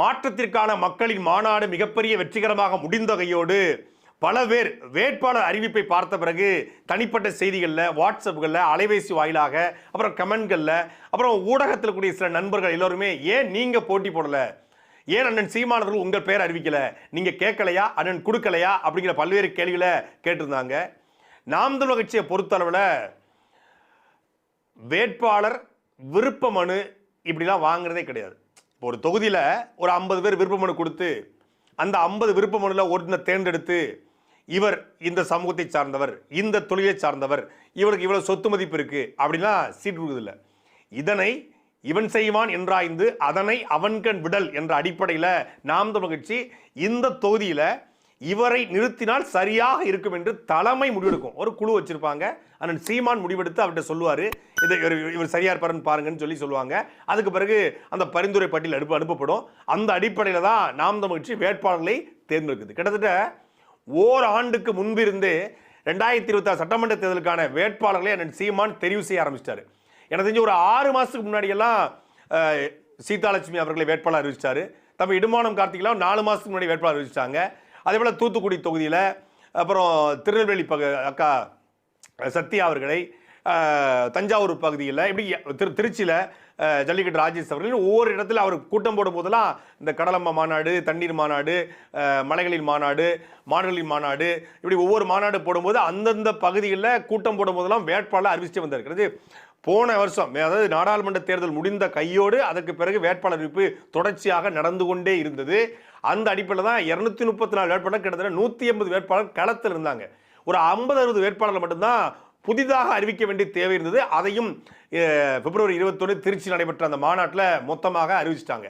மாற்றத்திற்கான மக்களின் மாநாடு மிகப்பெரிய வெற்றிகரமாக முடிந்தகையோடு பல பேர் வேட்பாளர் அறிவிப்பை பார்த்த பிறகு தனிப்பட்ட செய்திகளில், வாட்ஸ்அப்களில், அலைபேசி வாயிலாக, அப்புறம் கமெண்ட்களில், அப்புறம் ஊடகத்தில் கூடிய சில நண்பர்கள் எல்லோருமே ஏன் நீங்கள் போட்டி போடலை, ஏன் அண்ணன் சீமானவர்கள் உங்கள் பெயர் அறிவிக்கலை, நீங்கள் கேட்கலையா, அண்ணன் கொடுக்கலையா அப்படிங்கிற பல்வேறு கேள்விகளை கேட்டிருந்தாங்க. நாம் தமிழர் கட்சியை பொறுத்தளவில் வேட்பாளர் விருப்ப மனு இப்படிலாம் வாங்குறதே கிடையாது. இப்போ ஒரு தொகுதியில் ஒரு 50 பேர் விருப்ப மனு கொடுத்து அந்த 50 விருப்ப மனுவில் ஒருத்தனை தேர்ந்தெடுத்து இவர் இந்த சமூகத்தை சார்ந்தவர், இந்த தொழிலை சார்ந்தவர், இவருக்கு இவ்வளவு சொத்து மதிப்பு இருக்கு அப்படின்னா சீட் கொடுக்குதில்ல. இதனை இவன் செய்வான் என்றாய்ந்து அதனை அவன்கண் விடல் என்ற அடிப்படையில் நாம் தமிழர் கட்சி இந்த தொகுதியில் இவரை நிறுத்தினால் சரியாக இருக்கும் என்று தலைமை முடிவெடுக்கும். ஒரு குழு வச்சிருப்பாங்க. அண்ணன் சீமான் முடிவெடுத்து அவர்கிட்ட சொல்லுவார், இதை இவர் சரியா இருப்பாருன்னு பாருங்கன்னு சொல்லுவாங்க. அதுக்கு பிறகு அந்த பரிந்துரை பட்டியல் அனுப்பப்படும். அந்த அடிப்படையில் தான் நாம் தமிழர் கட்சி வேட்பாளர்களை தேர்ந்தெடுக்குது. கிட்டத்தட்ட ஓராண்டுக்கு முன்பிருந்தே 2026 சட்டமன்ற தேர்தலுக்கான வேட்பாளர்களை அண்ணன் சீமான் தெரிவு செய்ய ஆரம்பிச்சிட்டாரு. எனக்கு தெரிஞ்சு ஒரு 6 மாதத்துக்கு முன்னாடியெல்லாம் சீதாலட்சுமி அவர்களை வேட்பாளர் அறிவிச்சிட்டாரு. தம்பி இடுமானம் கார்த்திகெல்லாம் 4 மாதத்துக்கு முன்னாடி வேட்பாளர் அறிவிச்சிட்டாங்க. அதே போல் தூத்துக்குடி தொகுதியில், அப்புறம் திருநெல்வேலி அக்கா சத்யா அவர்களை, தஞ்சாவூர் பகுதியில், இப்படி திருச்சியில் ஜல்லிக்கட்டு ராஜேஷ் அவர்கள் ஒவ்வொரு இடத்துல அவர் கூட்டம் போடும் போதெல்லாம் இந்த கடலம்மா மாநாடு, தண்ணீர் மாநாடு, மலைகளின் மாநாடு, மாடுகளின் மாநாடு, இப்படி ஒவ்வொரு மாநாடு போடும்போது அந்தந்த பகுதிகளில் கூட்டம் போடும் போதெல்லாம் வேட்பாளர் அறிவிச்சு வந்திருக்கிறது. போன வருஷம், அதாவது நாடாளுமன்ற தேர்தல் முடிந்த கையோடு அதற்கு பிறகு வேட்பாளர் அறிவிப்பு தொடர்ச்சியாக நடந்து கொண்டே இருந்தது. அந்த அடிப்படையில் தான் 234 வேட்பாளர், கிட்டத்தட்ட 180 வேட்பாளர் களத்தில் இருந்தாங்க. ஒரு 50-60 வேட்பாளர்கள் மட்டும்தான் புதிதாக அறிவிக்க வேண்டிய தேவை இருந்தது. அதையும் பிப்ரவரி 21 திருச்சி நடைபெற்ற அந்த மாநாட்டில் மொத்தமாக அறிவிச்சிட்டாங்க.